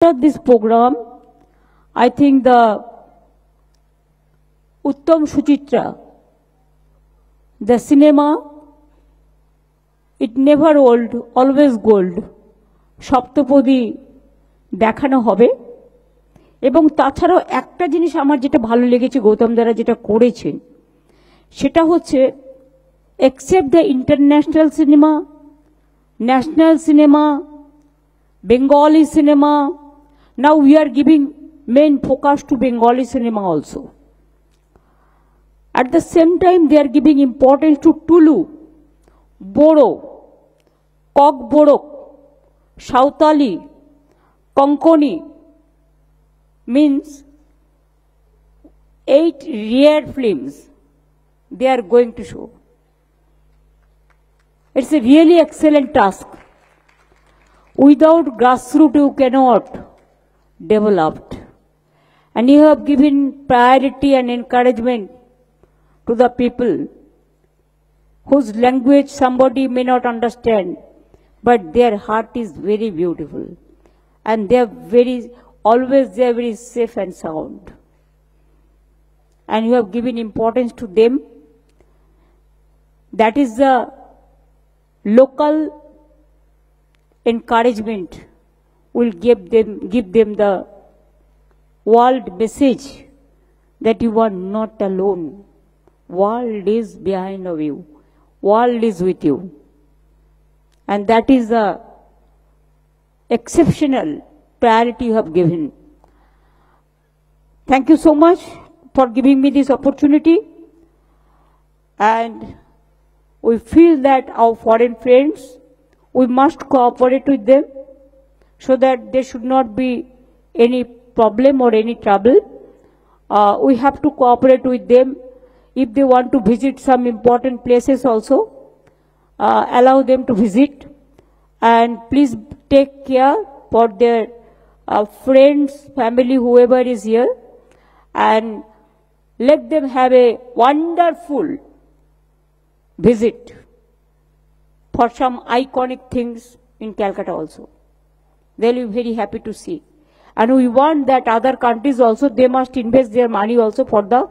After this program, I think the Uttam Suchitra, the cinema, it never old, always gold. Saptapadi দেখানো হবে এবং তাছাড়াও একটা জিনিস আমার যেটা ভালো লেগেছে গৌতম দ্বারা যেটা করেছেন সেটা হচ্ছে except the international cinema, national cinema, Bengali cinema, now we are giving main focus to Bengali cinema also. At the same time, they are giving importance to Tulu, Boro, Kokborok, Sautali, Konkoni, means 8 rare films they are going to show. It's a really excellent task. Without grassroots, you cannot develop. And you have given priority and encouragement to the people whose language somebody may not understand, but their heart is very beautiful. And they are always very safe and sound. And you have given importance to them. That is the local encouragement will give them the world message that you are not alone. World is behind of you. World is with you. And that is the exceptional priority you have given. Thank you so much for giving me this opportunity. And we feel that our foreign friends, we must cooperate with them so that there should not be any problem or any trouble. We have to cooperate with them. If they want to visit some important places also, allow them to visit. And please take care for their friends, family, whoever is here. And let them have a wonderful visit for some iconic things in Calcutta also. They'll be very happy to see. And we want that other countries also, they must invest their money also for the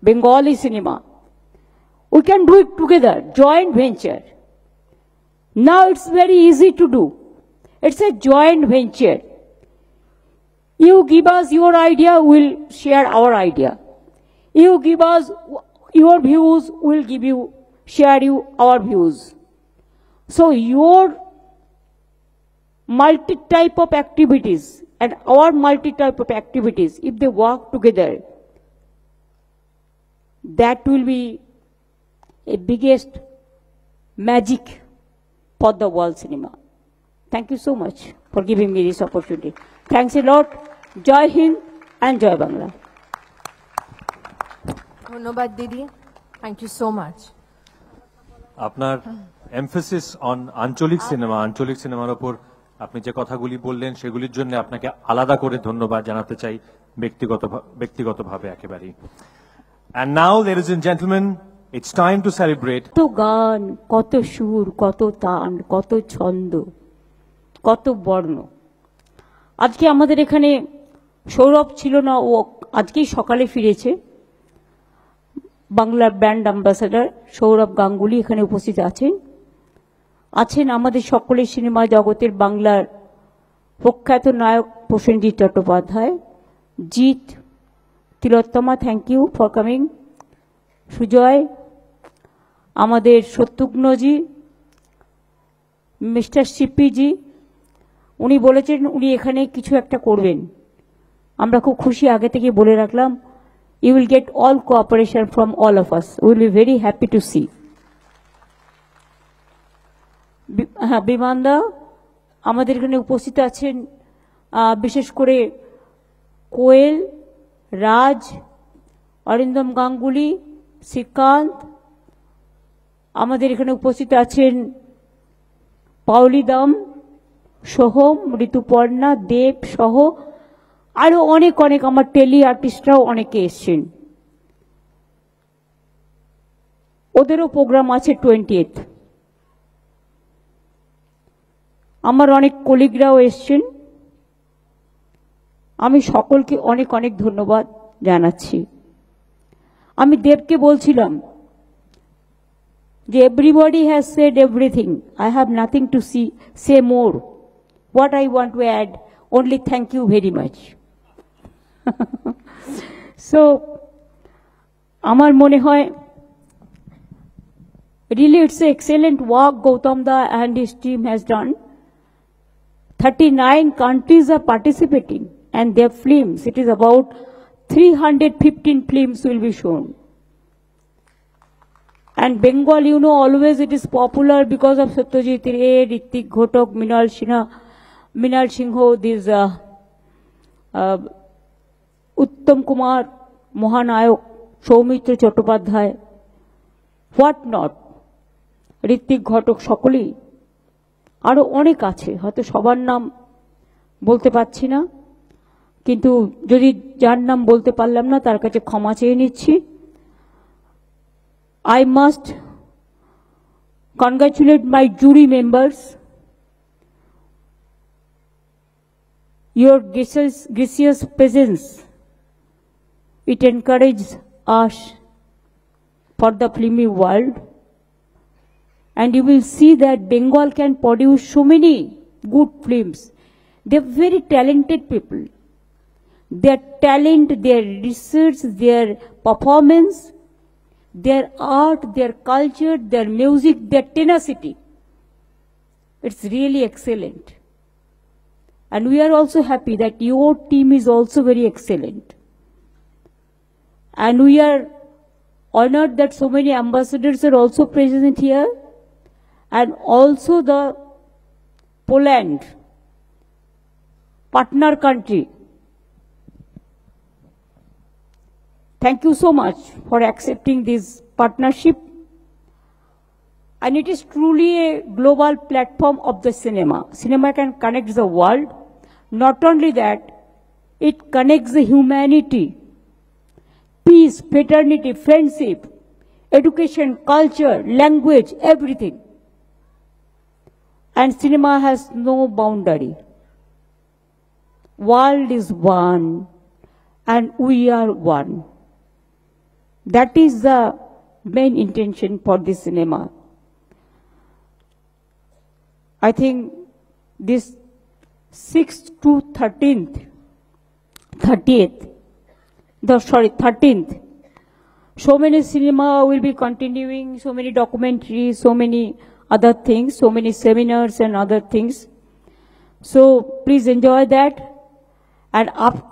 Bengali cinema. We can do it together, joint venture. Now it's very easy to do. It's a joint venture. You give us your idea, we'll share our idea. You give us your views, we'll share you our views. So your multi-type of activities and our multi-type of activities, if they work together, that will be a biggest magic for the world cinema. Thank you so much for giving me this opportunity. Thanks a lot. Jai Hind and Jai Bangla. ধন্যবাদ দিদি, thank you so much. আপনার emphasis on আঞ্চলিক সিনেমার উপর আপনি যে কথাগুলি বললেন সেগুলির জন্য আপনাকে আলাদা করে ধন্যবাদ জানাতে চাই ব্যক্তিগতভাবে একেবারেই। And now, ladies and gentlemen, it's time to celebrate. কত গান, কত সুর, কত তান, কত ছন্দ, কত বর্ণ। আজকে আমাদের এখানে সৌরভ ছিল না, ও আজকেই সকালে ফিরেছে। বাংলার ব্র্যান্ড অ্যাম্বাসাডার সৌরভ গাঙ্গুলি এখানে উপস্থিত আছেন আমাদের সকলের সিনেমা জগতের বাংলার প্রখ্যাত নায়ক Prosenjit Chattopadhyay, Jeet, Tilottama, thank you for coming, Sujoy, আমাদের শত্রুঘ্নজি, মিস্টার সিপিজি, উনি বলেছেন উনি এখানে কিছু একটা করবেন। আমরা খুব খুশি, আগে থেকে বলে রাখলাম। You will get all cooperation from all of us. We will be very happy to see. বিমানদা আমাদের এখানে উপস্থিত আছেন, বিশেষ করে কোয়েল, রাজ, অরিন্দম গাঙ্গুলি, শ্রীকান্ত, আমাদের এখানে উপস্থিত আছেন পাওলি দাম, সোহম, ঋতুপর্ণা, দেব সহ আরো অনেক আমার টেলি আর্টিস্টরাও অনেকে এসছেন। ওদেরও প্রোগ্রাম আছে 20th। আমার অনেক কলিগরাও এসছেন। আমি সকলকে অনেক অনেক ধন্যবাদ জানাচ্ছি। আমি দেবকে বলছিলাম যে everybody has said everything. I have nothing to say more. What I want to add, only thank you very much. So, আমার মনে হয় really it's an excellent work Gautam Da and his team has done. 39 countries are participating and their films, it is about 315 films will be shown. And Bengal, you know, always it is popular because of Satyajit Ray, Ritwik Ghotak, Minal Singho, these Uttam Kumar, Mohanayok, Soumitra Chattopadhyay, what not? Ritwik Ghatak সকলেই, আরো অনেক আছে, হয়তো সবার নাম বলতে পারছি না, কিন্তু যদি যার নাম বলতে পারলাম না তার কাছে ক্ষমা চেয়ে নিচ্ছি। I must congratulate my jury members. Your gracious presence, it encourages us for the filmy world. And you will see that Bengal can produce so many good films. They are very talented people. Their talent, their research, their performance, their art, their culture, their music, their tenacity. It's really excellent. And we are also happy that your team is also very excellent. And we are honored that so many ambassadors are also present here. And also the Poland, partner country. Thank you so much for accepting this partnership. And it is truly a global platform of the cinema. Cinema can connect the world. Not only that, it connects the humanity, peace, fraternity, friendship, education, culture, language, everything. And cinema has no boundary. World is one and we are one. That is the main intention for this cinema. I think this 6th to 13th, 13th, so many cinema will be continuing, so many documentaries, so many other things, so many seminars and other things. So please enjoy that. And after